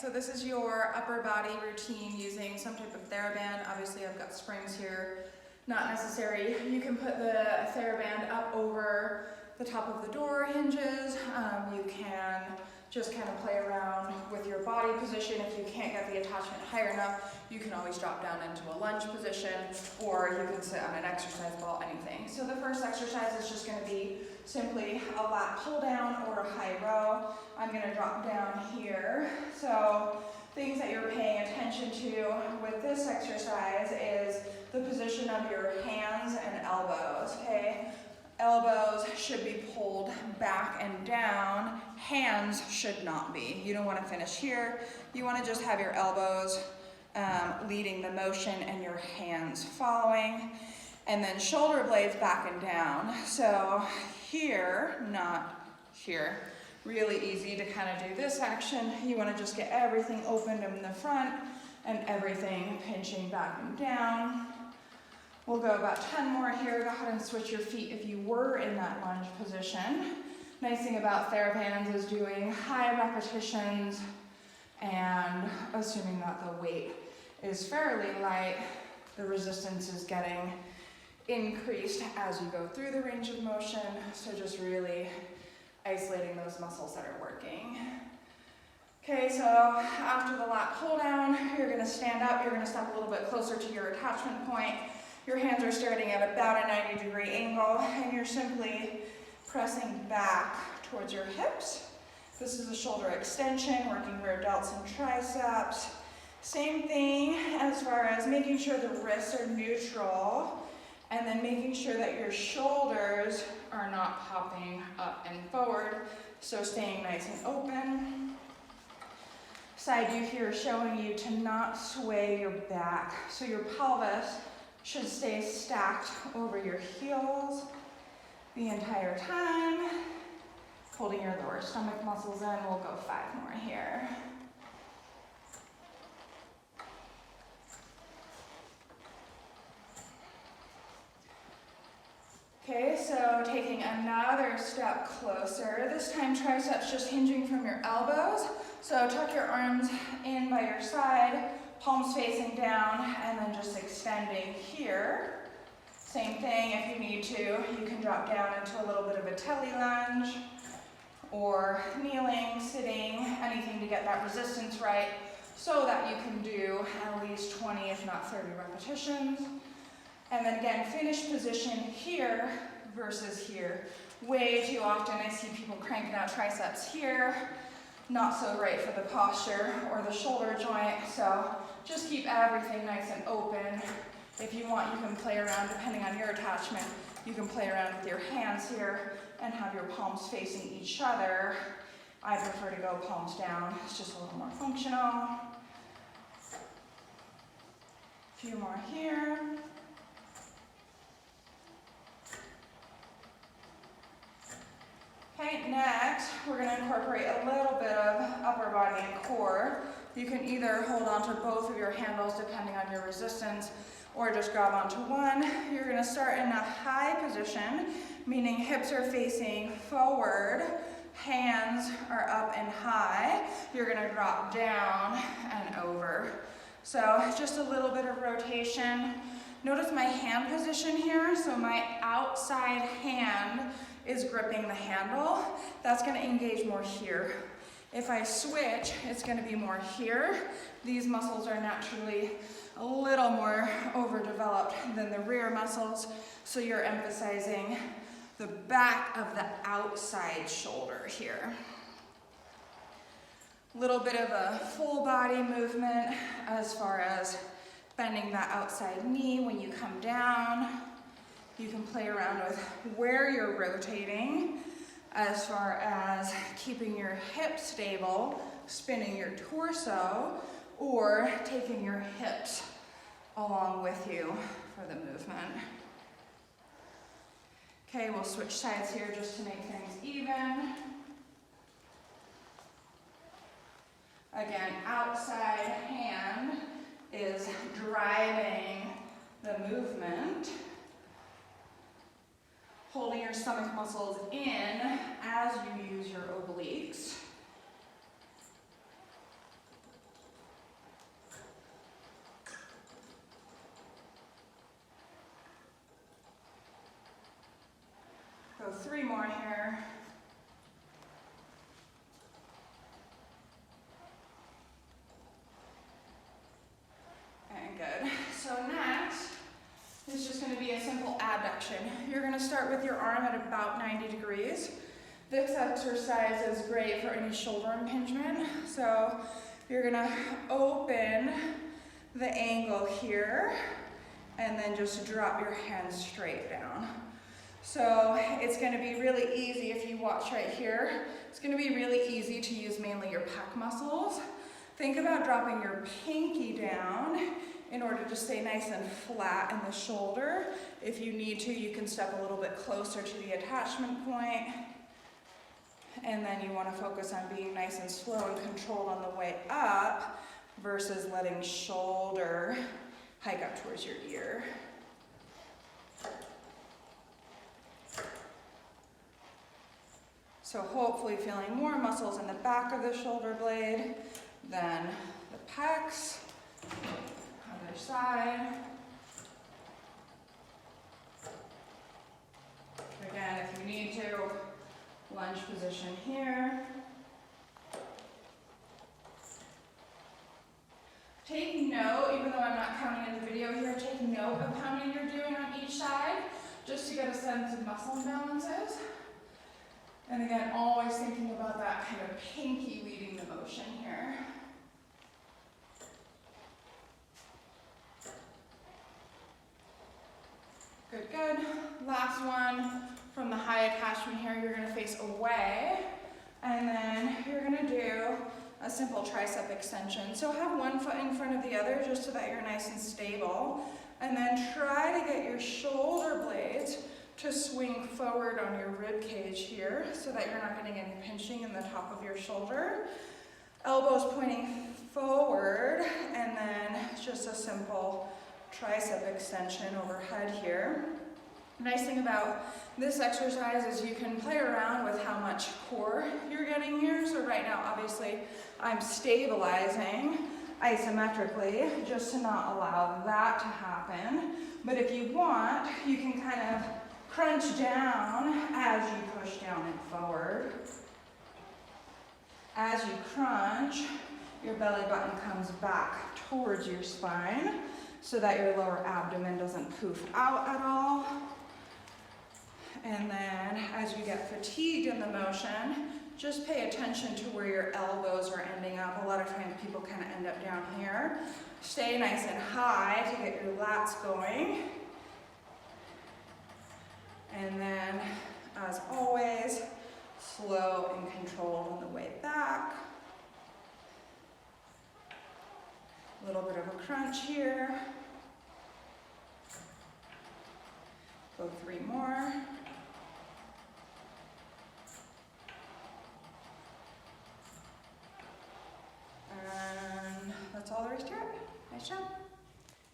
so this is your upper body routine using some type of TheraBand. Obviously I've got springs here, not necessary. You can put the TheraBand up over the top of the door hinges. You can just kind of play around with your body position. If you can't get the attachment high enough, you can always drop down into a lunge position, or you can sit on an exercise ball, anything. So the first exercise is just going to be simply a lat pull down or a high row. I'm going to drop down here. So things that you're paying attention to with this exercise is the position of your hands and elbows, okay? Elbows should be pulled back and down. Hands should not be. You don't want to finish here. You want to just have your elbows leading the motion and your hands following. And then shoulder blades back and down. So here, not here. Really easy to kind of do this action. You want to just get everything opened in the front and everything pinching back and down. We'll go about 10 more here. Go ahead and switch your feet if you were in that lunge position. Nice thing about TheraBands is doing high repetitions, and assuming that the weight is fairly light, the resistance is getting increased as you go through the range of motion. So just really isolating those muscles that are working. Okay, so after the lat pull down, you're gonna stand up, you're gonna step a little bit closer to your attachment point. Your hands are starting at about a 90-degree angle, and you're simply pressing back towards your hips. This is a shoulder extension, working your delts and triceps. Same thing as far as making sure the wrists are neutral, and then making sure that your shoulders are not popping up and forward, so staying nice and open. Side view here showing you to not sway your back, so your pelvis should stay stacked over your heels the entire time. Holding your lower stomach muscles in. We'll go 5 more here. Okay, so taking another step closer. This time triceps just hinging from your elbows. So tuck your arms in by your side, palms facing down, and then just extending here. Same thing, if you need to, you can drop down into a little bit of a telly lunge, or kneeling, sitting, anything to get that resistance right, so that you can do at least 20, if not 30 repetitions. And then again, finish position here versus here. Way too often I see people cranking out triceps here. Not so great for the posture or the shoulder joint, so just keep everything nice and open. If you want, you can play around, depending on your attachment, you can play around with your hands here and have your palms facing each other. I prefer to go palms down, it's just a little more functional. A few more here. Okay, next, we're going to incorporate a little bit of upper body and core. You can either hold on to both of your handles depending on your resistance, or just grab onto one. You're going to start in a high position, meaning hips are facing forward, hands are up and high. You're going to drop down and over. So just a little bit of rotation. Notice my hand position here, so my outside hand is gripping the handle. That's going to engage more here. If I switch, it's going to be more here. These muscles are naturally a little more overdeveloped than the rear muscles, so you're emphasizing the back of the outside shoulder here. A little bit of a full body movement as far as bending that outside knee when you come down. You can play around with where you're rotating as far as keeping your hips stable, spinning your torso, or taking your hips along with you for the movement. Okay, we'll switch sides here just to make things even. Again, outside hand is driving the movement. Holding your stomach muscles in as you use your obliques. 3 more here. And good. So next is just going to be a simple abduction. You're going to start with your arm at about 90 degrees. This exercise is great for any shoulder impingement. So you're going to open the angle here and then just drop your hands straight down. So it's going to be really easy if you watch right here. It's going to be really easy to use mainly your pec muscles. Think about dropping your pinky down in order to stay nice and flat in the shoulder. If you need to, you can step a little bit closer to the attachment point. And then you want to focus on being nice and slow and controlled on the way up versus letting shoulder hike up towards your ear. So hopefully feeling more muscles in the back of the shoulder blade than the pecs. Other side. Again, if you need to, lunge position here. Take note, even though I'm not counting in the video here, take note of how many you're doing on each side, just to get a sense of muscle imbalances. And again, always thinking about that kind of pinky leading the motion here. Good, good. Last one from the high attachment here, you're gonna face away, and then you're gonna do a simple tricep extension. So have one foot in front of the other just so that you're nice and stable, and then try to get your shoulder blades to swing forward on your rib cage here so that you're not getting any pinching in the top of your shoulder. Elbows pointing forward, and then just a simple tricep extension overhead here. Nice thing about this exercise is you can play around with how much core you're getting here. So right now, obviously, I'm stabilizing isometrically just to not allow that to happen. But if you want, you can kind of crunch down as you push down and forward. As you crunch, your belly button comes back towards your spine so that your lower abdomen doesn't poof out at all. And then as you get fatigued in the motion, just pay attention to where your elbows are ending up. A lot of times people kind of end up down here. Stay nice and high to get your lats going. And then, as always, slow and controlled on the way back. A little bit of a crunch here. Go 3 more.